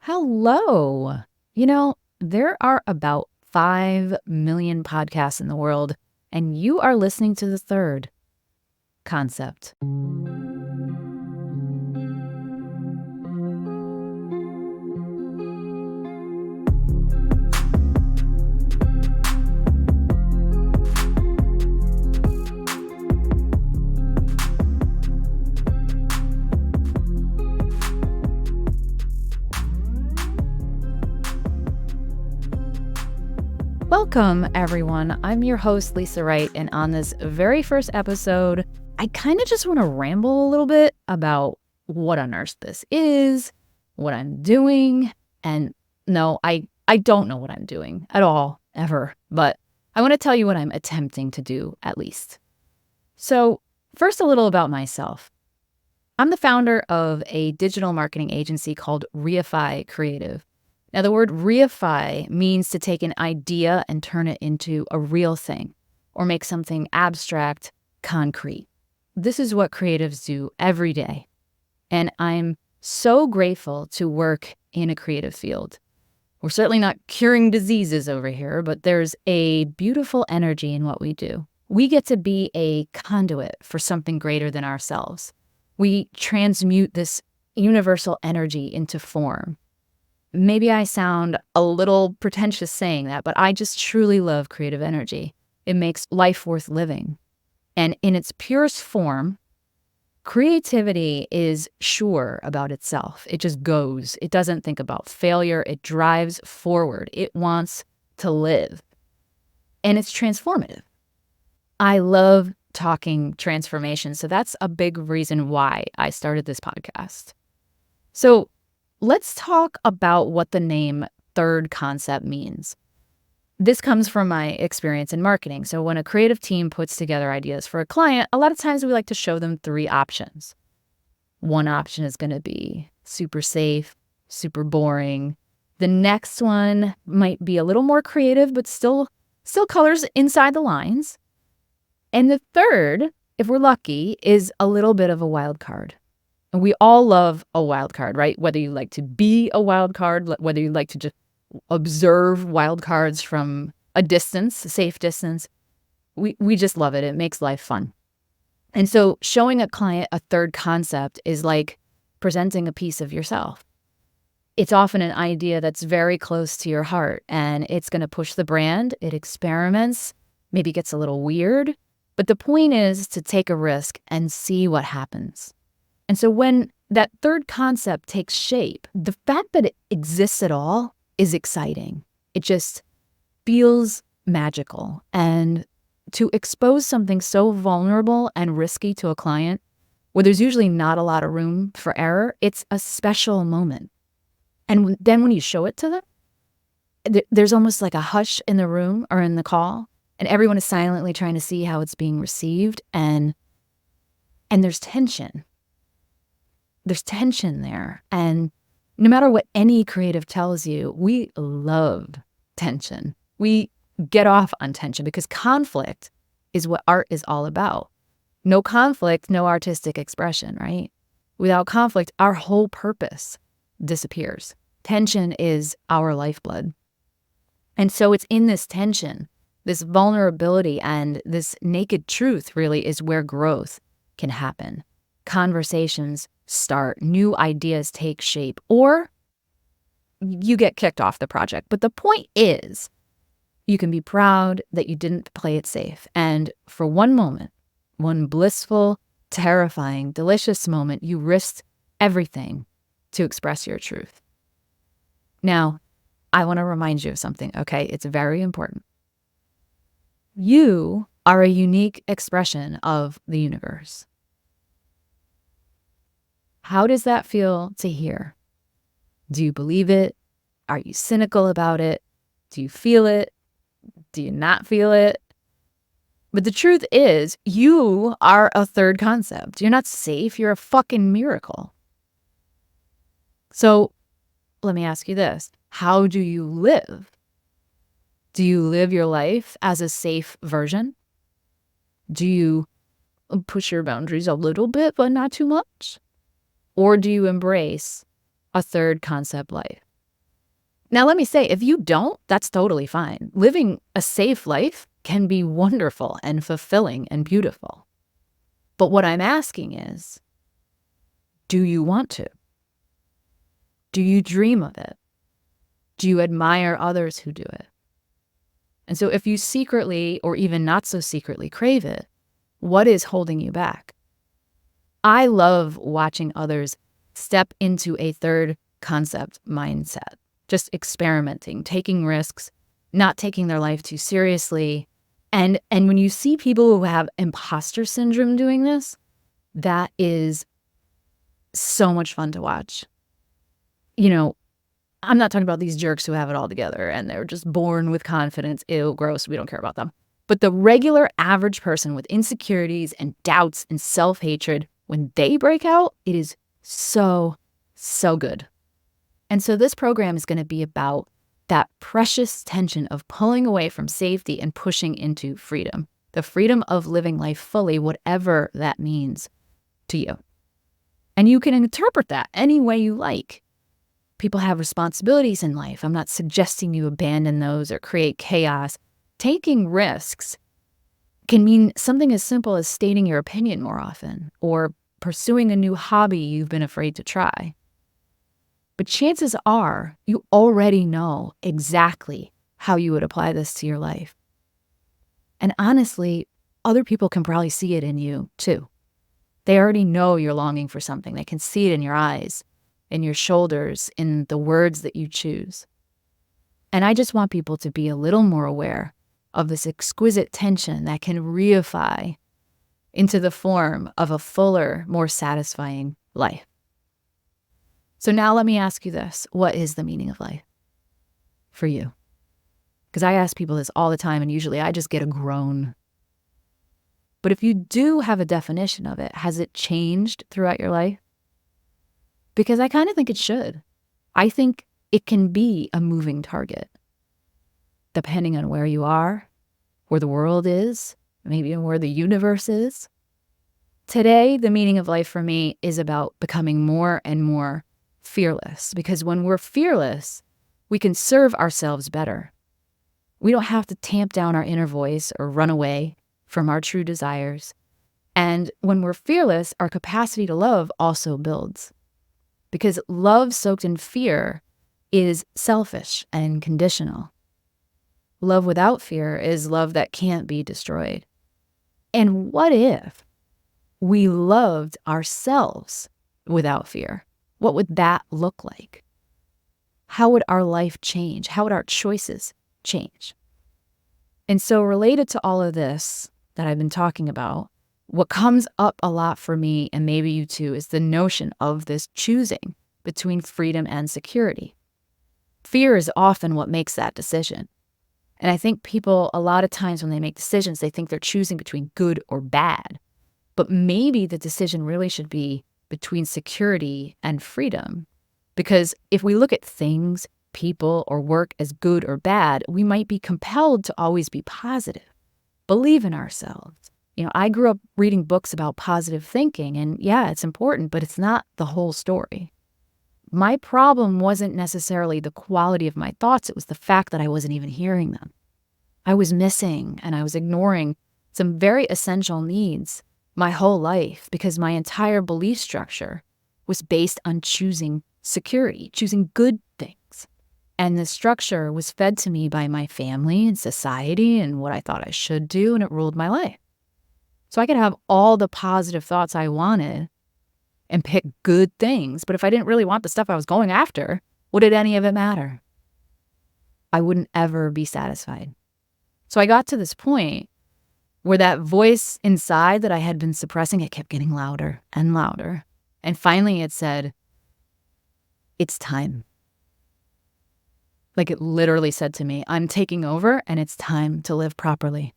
Hello. There are about 5 million podcasts in the world, and you are listening to the third concept. Welcome, everyone. I'm your host, Lisa Wright, and on this very first episode, I kind of just want to ramble a little bit about what on earth this is, what I'm doing, and no, I don't know what I'm doing at all, ever, but I want to tell you what I'm attempting to do, at least. So, first, a little about myself. I'm the founder of a digital marketing agency called Reify Creative. Now, the word reify means to take an idea and turn it into a real thing or make something abstract concrete. This is what creatives do every day. And I'm so grateful to work in a creative field. We're certainly not curing diseases over here, but there's a beautiful energy in what we do. We get to be a conduit for something greater than ourselves. We transmute this universal energy into form. Maybe I sound a little pretentious saying that, but I just truly love creative energy. It makes life worth living. And in its purest form, creativity is sure about itself. It just goes. It doesn't think about failure. It drives forward. It wants to live. And it's transformative. I love talking transformation, so that's a big reason why I started this podcast. So let's talk about what the name third concept means. This comes from my experience in marketing. So when a creative team puts together ideas for a client, a lot of times we like to show them 3 options. One option is going to be super safe, super boring. The next one might be a little more creative, but still colors inside the lines. And the third, if we're lucky, is a little bit of a wild card. And we all love a wild card, right? Whether you like to be a wild card, whether you like to just observe wild cards from a distance, a safe distance, we just love it. It makes life fun. And so showing a client a third concept is like presenting a piece of yourself. It's often an idea that's very close to your heart, and it's going to push the brand. It experiments, maybe gets a little weird. But the point is to take a risk and see what happens. And so when that third concept takes shape, the fact that it exists at all is exciting. It just feels magical. And to expose something so vulnerable and risky to a client, where there's usually not a lot of room for error, it's a special moment. And then when you show it to them, there's almost like a hush in the room or in the call, and everyone is silently trying to see how it's being received, and there's tension. There's tension there. And no matter what any creative tells you, we love tension. We get off on tension because conflict is what art is all about. No conflict, no artistic expression, right? Without conflict, our whole purpose disappears. Tension is our lifeblood. And so it's in this tension, this vulnerability, and this naked truth really is where growth can happen. Conversations start, new ideas take shape, or you get kicked off the project. But the point is, you can be proud that you didn't play it safe. And for one moment, one blissful, terrifying, delicious moment, you risked everything to express your truth. Now, I want to remind you of something, okay? It's very important. You are a unique expression of the universe. How does that feel to hear? Do you believe it? Are you cynical about it? Do you feel it? Do you not feel it? But the truth is, you are a third concept. You're not safe. You're a fucking miracle. So let me ask you this. How do you live? Do you live your life as a safe version? Do you push your boundaries a little bit, but not too much? Or do you embrace a third concept life? Now, let me say, if you don't, that's totally fine. Living a safe life can be wonderful and fulfilling and beautiful. But what I'm asking is, do you want to? Do you dream of it? Do you admire others who do it? And so if you secretly or even not so secretly crave it, what is holding you back? I love watching others step into a third concept mindset, just experimenting, taking risks, not taking their life too seriously. And when you see people who have imposter syndrome doing this, that is so much fun to watch. You know, I'm not talking about these jerks who have it all together and they're just born with confidence. Ew, gross, we don't care about them. But the regular average person with insecurities and doubts and self-hatred, when they break out, it is so, so good. And so this program is going to be about that precious tension of pulling away from safety and pushing into freedom, the freedom of living life fully, whatever that means to you. And you can interpret that any way you like. People have responsibilities in life. I'm not suggesting you abandon those or create chaos. Taking risks can mean something as simple as stating your opinion more often or pursuing a new hobby you've been afraid to try. But chances are you already know exactly how you would apply this to your life. And honestly, other people can probably see it in you too. They already know you're longing for something. They can see it in your eyes, in your shoulders, in the words that you choose. And I just want people to be a little more aware of this exquisite tension that can reify into the form of a fuller, more satisfying life. So now let me ask you this. What is the meaning of life for you? Because I ask people this all the time, and usually I just get a groan. But if you do have a definition of it, has it changed throughout your life? Because I kind of think it should. I think it can be a moving target, depending on where you are, where the world is, maybe where the universe is. Today, the meaning of life for me is about becoming more and more fearless, because when we're fearless, we can serve ourselves better. We don't have to tamp down our inner voice or run away from our true desires. And when we're fearless, our capacity to love also builds. Because love soaked in fear is selfish and conditional. Love without fear is love that can't be destroyed. And what if we loved ourselves without fear? What would that look like? How would our life change? How would our choices change? And so related to all of this that I've been talking about, what comes up a lot for me, and maybe you too, is the notion of this choosing between freedom and security. Fear is often what makes that decision. And I think people, a lot of times when they make decisions, they think they're choosing between good or bad. But maybe the decision really should be between security and freedom. Because if we look at things, people, or work as good or bad, we might be compelled to always be positive, believe in ourselves. I grew up reading books about positive thinking, and yeah, it's important, but it's not the whole story. My problem wasn't necessarily the quality of my thoughts. It was the fact that I wasn't even hearing them. I was missing and I was ignoring some very essential needs my whole life because my entire belief structure was based on choosing security, choosing good things. And the structure was fed to me by my family and society and what I thought I should do, and it ruled my life. So I could have all the positive thoughts I wanted and pick good things, but if I didn't really want the stuff I was going after, what did any of it matter? I wouldn't ever be satisfied. So I got to this point where that voice inside that I had been suppressing, it kept getting louder and louder. And finally it said, it's time. Like it literally said to me, I'm taking over and it's time to live properly.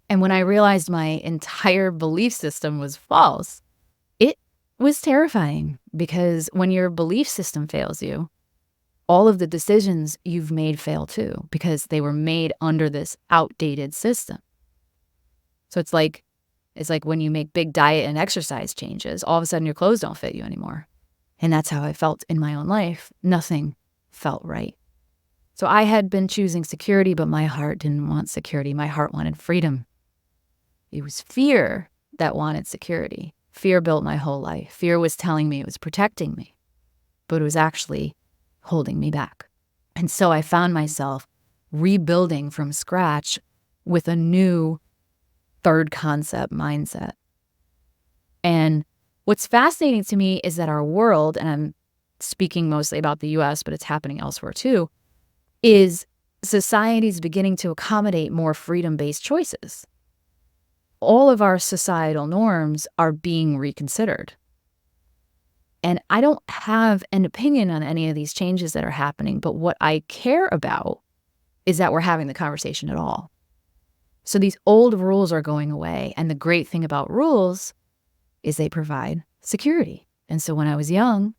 And when I realized my entire belief system was false, it was terrifying because when your belief system fails you, all of the decisions you've made fail too because they were made under this outdated system. So it's like when you make big diet and exercise changes, all of a sudden your clothes don't fit you anymore. And that's how I felt in my own life. Nothing felt right. So I had been choosing security, but my heart didn't want security. My heart wanted freedom. It was fear that wanted security. Fear built my whole life. Fear was telling me it was protecting me, but it was actually holding me back. And so I found myself rebuilding from scratch with a new third concept mindset. And what's fascinating to me is that our world, and I'm speaking mostly about the US, but it's happening elsewhere too, is society's beginning to accommodate more freedom-based choices. All of our societal norms are being reconsidered. And I don't have an opinion on any of these changes that are happening, but what I care about is that we're having the conversation at all. So these old rules are going away. And the great thing about rules is they provide security. And so when I was young,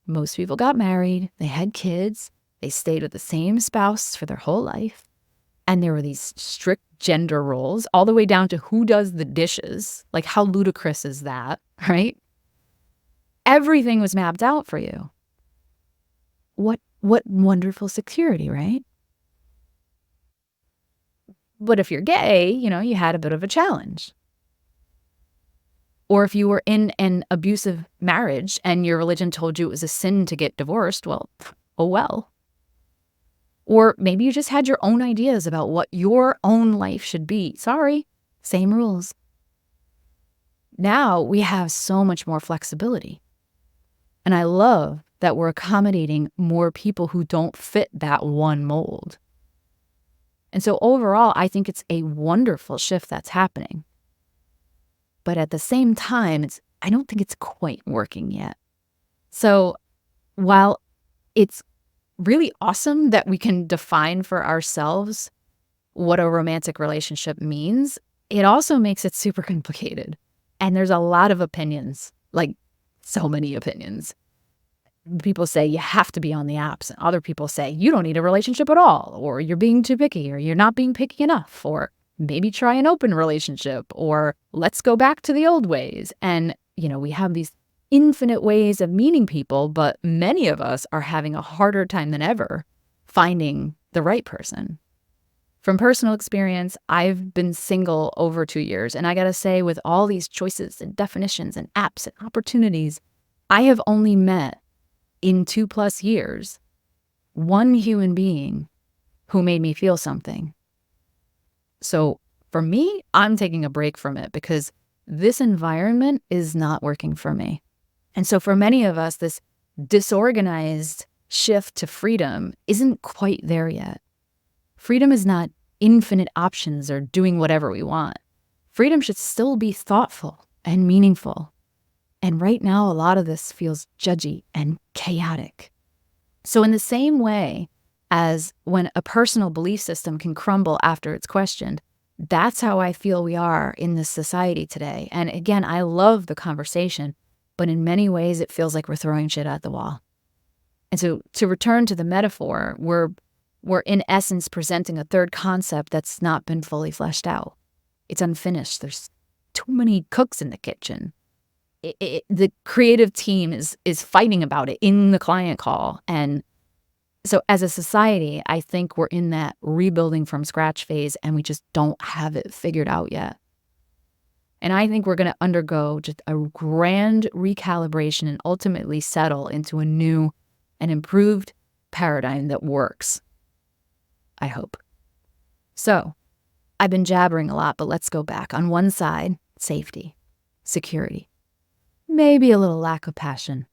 most people got married, they had kids, they stayed with the same spouse for their whole life. And there were these strict gender roles, all the way down to who does the dishes. Like, how ludicrous is that, right? Everything was mapped out for you. What wonderful security, right? But if you're gay, you had a bit of a challenge. Or if you were in an abusive marriage and your religion told you it was a sin to get divorced, well, oh well. Or maybe you just had your own ideas about what your own life should be. Sorry, same rules. Now we have so much more flexibility. And I love that we're accommodating more people who don't fit that one mold. And so overall, I think it's a wonderful shift that's happening. But at the same time, I don't think it's quite working yet. So while it's really awesome that we can define for ourselves what a romantic relationship means, it also makes it super complicated. And there's a lot of opinions, like so many opinions. People say you have to be on the apps, and other people say you don't need a relationship at all, or you're being too picky, or you're not being picky enough, or maybe try an open relationship, or let's go back to the old ways. And, we have these infinite ways of meeting people, but many of us are having a harder time than ever finding the right person. From personal experience, I've been single over 2 years, and I gotta say, with all these choices and definitions and apps and opportunities, I have only met in 2+ years, one human being who made me feel something. So for me, I'm taking a break from it because this environment is not working for me. And so for many of us, this disorganized shift to freedom isn't quite there yet. Freedom is not infinite options or doing whatever we want. Freedom should still be thoughtful and meaningful. And right now, a lot of this feels judgy and chaotic. So in the same way as when a personal belief system can crumble after it's questioned, that's how I feel we are in this society today. And again, I love the conversation, but in many ways, it feels like we're throwing shit at the wall. And so to return to the metaphor, we're in essence presenting a third concept that's not been fully fleshed out. It's unfinished. There's too many cooks in the kitchen. The creative team is fighting about it in the client call. And so as a society, I think we're in that rebuilding from scratch phase, and we just don't have it figured out yet. And I think we're going to undergo just a grand recalibration and ultimately settle into a new and improved paradigm that works. I hope. So I've been jabbering a lot, but let's go back. On one side, safety, security. Maybe a little lack of passion,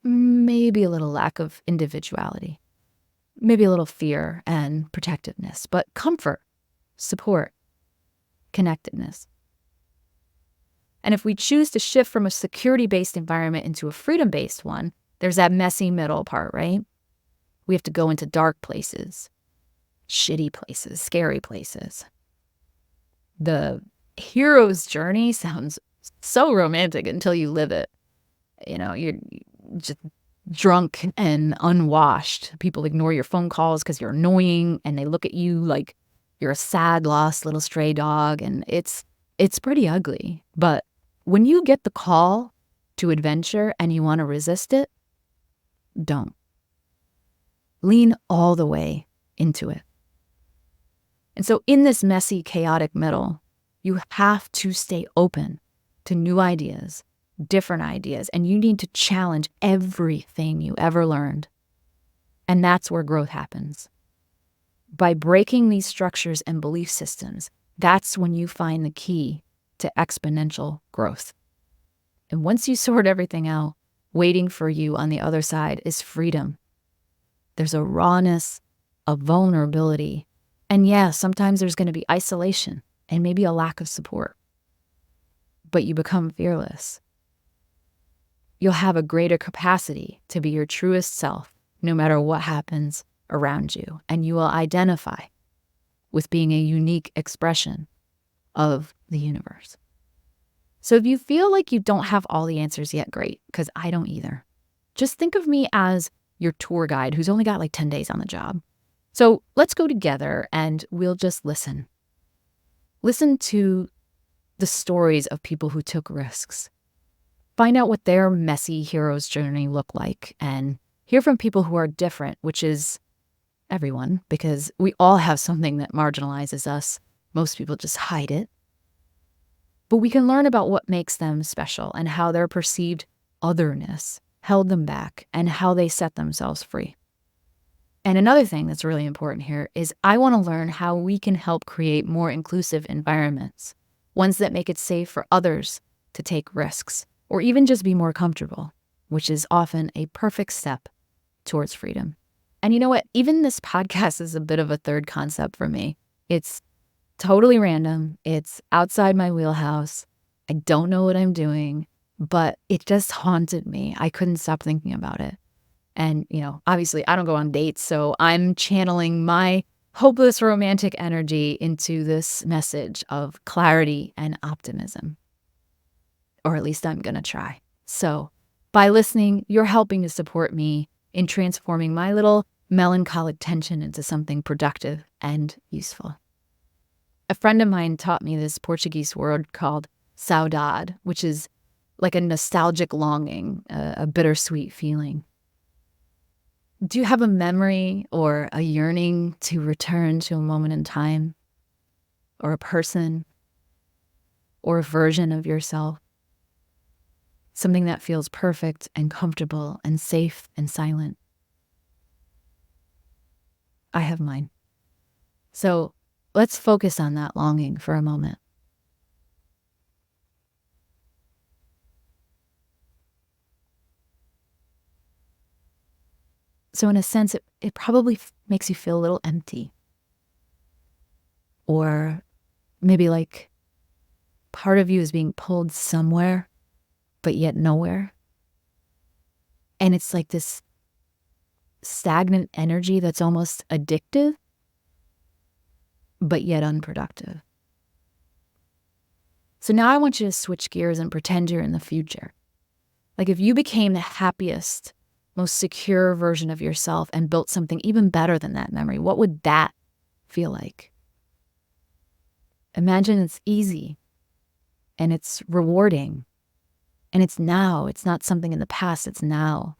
maybe a little lack of individuality, maybe a little fear and protectiveness, but comfort, support, connectedness. And if we choose to shift from a security-based environment into a freedom-based one, there's that messy middle part, right? We have to go into dark places, shitty places, scary places. The hero's journey sounds so romantic until you live it. You're just drunk and unwashed. People ignore your phone calls because you're annoying, and they look at you like you're a sad, lost little stray dog, and it's pretty ugly. But when you get the call to adventure and you want to resist it, don't. Lean all the way into it. And so in this messy, chaotic middle, you have to stay open to new ideas, different ideas, and you need to challenge everything you ever learned. And that's where growth happens. By breaking these structures and belief systems, that's when you find the key to exponential growth. And once you sort everything out, waiting for you on the other side is freedom. There's a rawness, a vulnerability, and yeah, sometimes there's going to be isolation and maybe a lack of support. But you become fearless. You'll have a greater capacity to be your truest self, no matter what happens around you. And you will identify with being a unique expression of the universe. So if you feel like you don't have all the answers yet, great, because I don't either. Just think of me as your tour guide who's only got like 10 days on the job. So let's go together and we'll just listen. Listen to the stories of people who took risks. Find out what their messy hero's journey looked like and hear from people who are different, which is everyone, because we all have something that marginalizes us. Most people just hide it. But we can learn about what makes them special and how their perceived otherness held them back and how they set themselves free. And another thing that's really important here is I want to learn how we can help create more inclusive environments, ones that make it safe for others to take risks or even just be more comfortable, which is often a perfect step towards freedom. And you know what? Even this podcast is a bit of a third concept for me. It's totally random. It's outside my wheelhouse. I don't know what I'm doing, but it just haunted me. I couldn't stop thinking about it. And, obviously I don't go on dates, so I'm channeling my hopeless romantic energy into this message of clarity and optimism. Or at least I'm going to try. So by listening, you're helping to support me in transforming my little melancholic tension into something productive and useful. A friend of mine taught me this Portuguese word called saudade, which is like a nostalgic longing, a bittersweet feeling. Do you have a memory or a yearning to return to a moment in time, or a person, or a version of yourself? Something that feels perfect and comfortable and safe and silent. I have mine. So let's focus on that longing for a moment. So in a sense, it probably makes you feel a little empty. Or maybe like part of you is being pulled somewhere, but yet nowhere. And it's like this stagnant energy that's almost addictive, but yet unproductive. So now I want you to switch gears and pretend you're in the future. Like if you became the happiest, most secure version of yourself and built something even better than that memory, what would that feel like? Imagine it's easy and it's rewarding and it's now. It's not something in the past, it's now.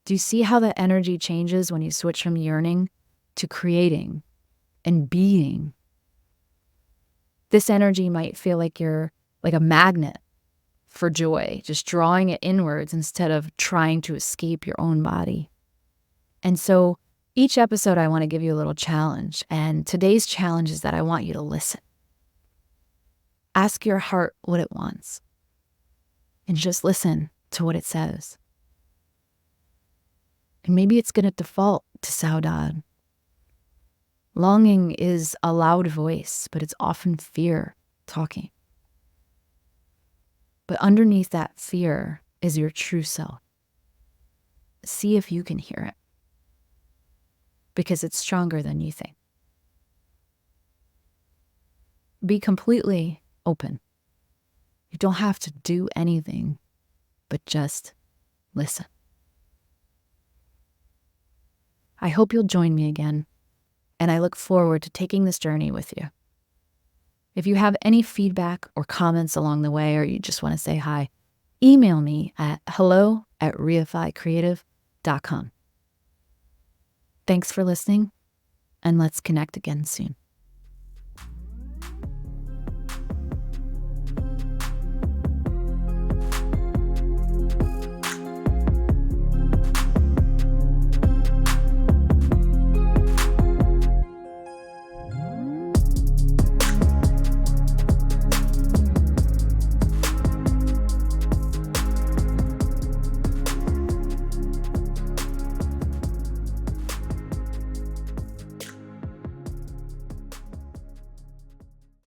Do you see how that energy changes when you switch from yearning to creating and being? This energy might feel like you're like a magnet for joy, just drawing it inwards instead of trying to escape your own body. And so each episode, I want to give you a little challenge. And today's challenge is that I want you to listen. Ask your heart what it wants and just listen to what it says. And maybe it's going to default to saudade. Longing is a loud voice, but it's often fear talking. But underneath that fear is your true self. See if you can hear it, because it's stronger than you think. Be completely open. You don't have to do anything, but just listen. I hope you'll join me again, and I look forward to taking this journey with you. If you have any feedback or comments along the way, or you just want to say hi, email me at hello@reifiCreative.com. Thanks for listening, and let's connect again soon.